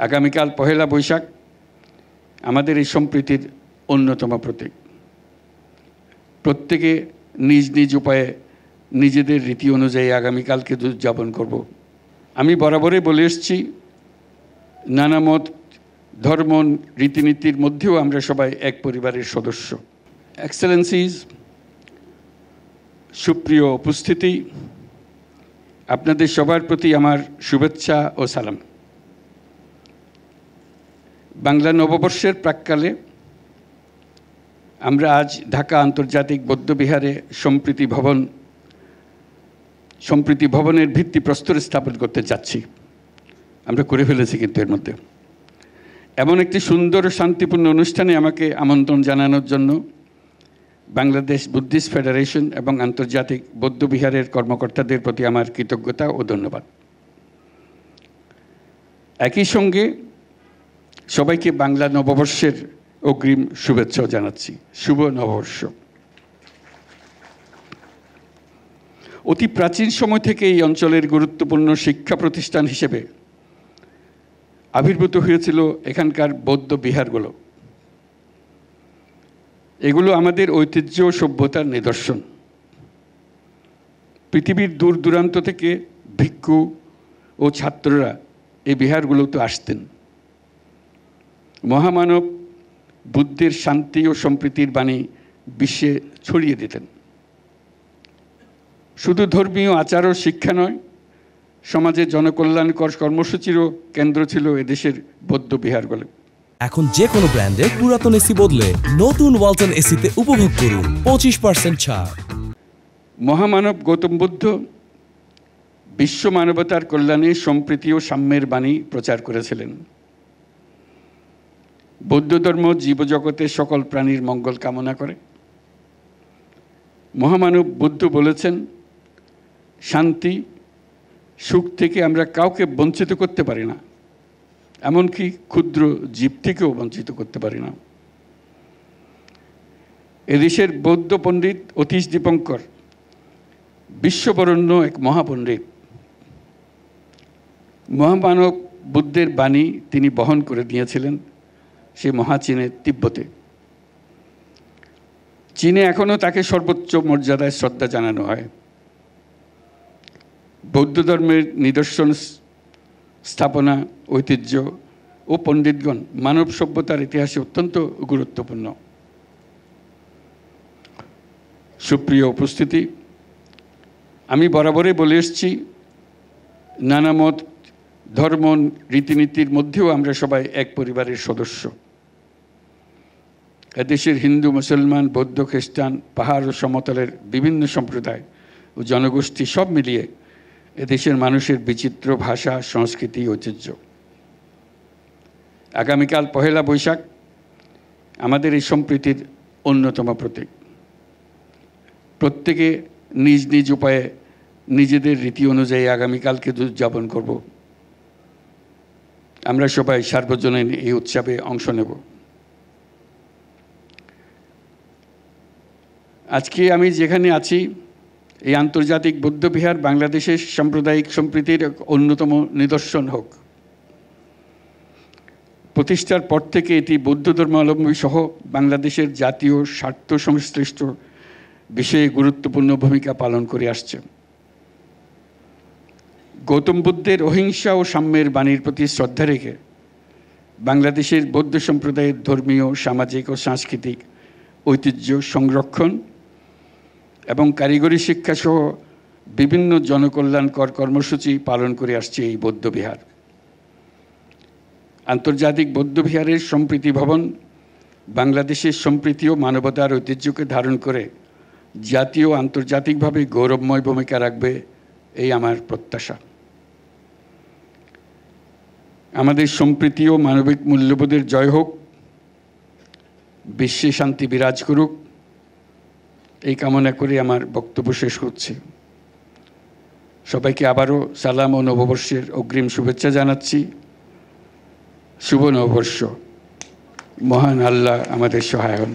আগামীকাল পহেলা বৈশাখ আমাদের এই সম্প্রীতির অন্যতম প্রতীক। প্রত্যেকে নিজ নিজ উপায়ে নিজেদের রীতি অনুযায়ী আগামীকালকে উদযাপন করব। আমি বরাবরই বলে এসেছি, নানা মত, ধর্ম, রীতিনীতির মধ্যেও আমরা সবাই এক পরিবারের সদস্য। এক্সেলেন্সিজ, সুপ্রিয় উপস্থিতি, আপনাদের সবার প্রতি আমার শুভেচ্ছা ও সালাম। বাংলা নববর্ষের প্রাক্কালে আমরা আজ ঢাকা আন্তর্জাতিক বৌদ্ধবিহারে সম্প্রীতি ভবনের ভিত্তিপ্রস্তর স্থাপন করতে যাচ্ছি। আমরা করে ফেলেছি কিন্তু এর মধ্যে। এমন একটি সুন্দর শান্তিপূর্ণ অনুষ্ঠানে আমাকে আমন্ত্রণ জানানোর জন্য বাংলাদেশ বুদ্ধিস্ট ফেডারেশন এবং আন্তর্জাতিক বৌদ্ধবিহারের কর্মকর্তাদের প্রতি আমার কৃতজ্ঞতা ও ধন্যবাদ। একই সঙ্গে সবাইকে বাংলা নববর্ষের অগ্রিম শুভেচ্ছাও জানাচ্ছি। শুভ নববর্ষ। অতি প্রাচীন সময় থেকে এই অঞ্চলের গুরুত্বপূর্ণ শিক্ষা প্রতিষ্ঠান হিসেবে আবির্ভূত হয়েছিল এখানকার বৌদ্ধ বিহারগুলো। এগুলো আমাদের ঐতিহ্য ও সভ্যতার নিদর্শন। পৃথিবীর দূর দূরান্ত থেকে ভিক্ষু ও ছাত্ররা এই বিহারগুলোতে আসতেন। মহামানব বুদ্ধের শান্তি ও সম্প্রীতির বাণী বিশ্বে ছড়িয়ে দিতেন। শুধু ধর্মীয় আচার ও শিক্ষা নয়, সমাজে জনকল্যাণকর কর্মসূচিরও কেন্দ্র ছিল এদেশের বৌদ্ধ বিহারগুলো। এখন যে কোনো ব্র্যান্ডের পুরাতন এসি বদলে নতুন ওয়ালটন এসিতে উপভোগ করুন 25% ছাড়। মহামানব গৌতম বুদ্ধ বিশ্ব মানবতার কল্যাণে সম্প্রীতি ও সাম্যের বাণী প্রচার করেছিলেন। বৌদ্ধ ধর্ম জীবজগতের সকল প্রাণীর মঙ্গল কামনা করে। মহামানব বুদ্ধ বলেছেন, শান্তি সুখ থেকে আমরা কাউকে বঞ্চিত করতে পারি না, এমনকি ক্ষুদ্র জীব থেকেও বঞ্চিত করতে পারি না। এদেশের বৌদ্ধ পণ্ডিত অতীশ দীপঙ্কর বিশ্ববরণ্য এক মহাপণ্ডিত। মহামানব বুদ্ধের বাণী তিনি বহন করে দিয়েছিলেন সে মহাচীনের তিব্বতে। চীনে এখনও তাকে সর্বোচ্চ মর্যাদায় শ্রদ্ধা জানানো হয়। বৌদ্ধ ধর্মের নিদর্শন, স্থাপনা, ঐতিহ্য ও পণ্ডিতগণ মানব সভ্যতার ইতিহাসে অত্যন্ত গুরুত্বপূর্ণ। সুপ্রিয় উপস্থিতি, আমি বরাবরই বলে এসেছি, নানা মত, ধর্ম, রীতিনীতির মধ্যেও আমরা সবাই এক পরিবারের সদস্য। এদেশের হিন্দু, মুসলমান, বৌদ্ধ, খ্রিস্টান, পাহাড় ও সমতলের বিভিন্ন সম্প্রদায় ও জনগোষ্ঠী সব মিলিয়ে এদেশের মানুষের বিচিত্র ভাষা, সংস্কৃতি, ঐতিহ্য। আগামীকাল পহেলা বৈশাখ আমাদের এই সম্প্রীতির অন্যতম প্রতীক। প্রত্যেকে নিজ নিজ উপায়ে নিজেদের রীতি অনুযায়ী আগামীকালকে উদযাপন করব। আমরা সবাই সার্বজনীন এই উৎসবে অংশ নেব। আজকে আমি যেখানে আছি, এই আন্তর্জাতিক বৌদ্ধবিহার বাংলাদেশের সাম্প্রদায়িক সম্প্রীতির অন্যতম নিদর্শন হোক। প্রতিষ্ঠার পর থেকে এটি বৌদ্ধ ধর্মাবলম্বী সহ বাংলাদেশের জাতীয় স্বার্থ সংশ্লিষ্ট বিষয়ে গুরুত্বপূর্ণ ভূমিকা পালন করে আসছে। গৌতম বুদ্ধের অহিংসা ও সাম্যের বাণীর প্রতি শ্রদ্ধা রেখে বাংলাদেশের বৌদ্ধ সম্প্রদায়ের ধর্মীয়, সামাজিক ও সাংস্কৃতিক ঐতিহ্য সংরক্ষণ এবং কারিগরি শিক্ষাসহ বিভিন্ন জনকল্যাণকর কর্মসূচি পালন করে আসছে এই বৌদ্ধবিহার। আন্তর্জাতিক বৌদ্ধবিহারের সম্প্রীতি ভবন বাংলাদেশের সম্প্রীতি ও মানবতার ঐতিহ্যকে ধারণ করে জাতীয় ও আন্তর্জাতিকভাবে গৌরবময় ভূমিকা রাখবে, এই আমার প্রত্যাশা। আমাদের সম্প্রীতি ও মানবিক মূল্যবোধের জয় হোক, বিশ্বে শান্তি বিরাজ করুক, এই কামনা করে আমার বক্তব্য শেষ করছি। সবাইকে আবারও সালাম ও নববর্ষের অগ্রিম শুভেচ্ছা জানাচ্ছি। শুভ নববর্ষ। মহান আল্লাহ আমাদের সহায় হন।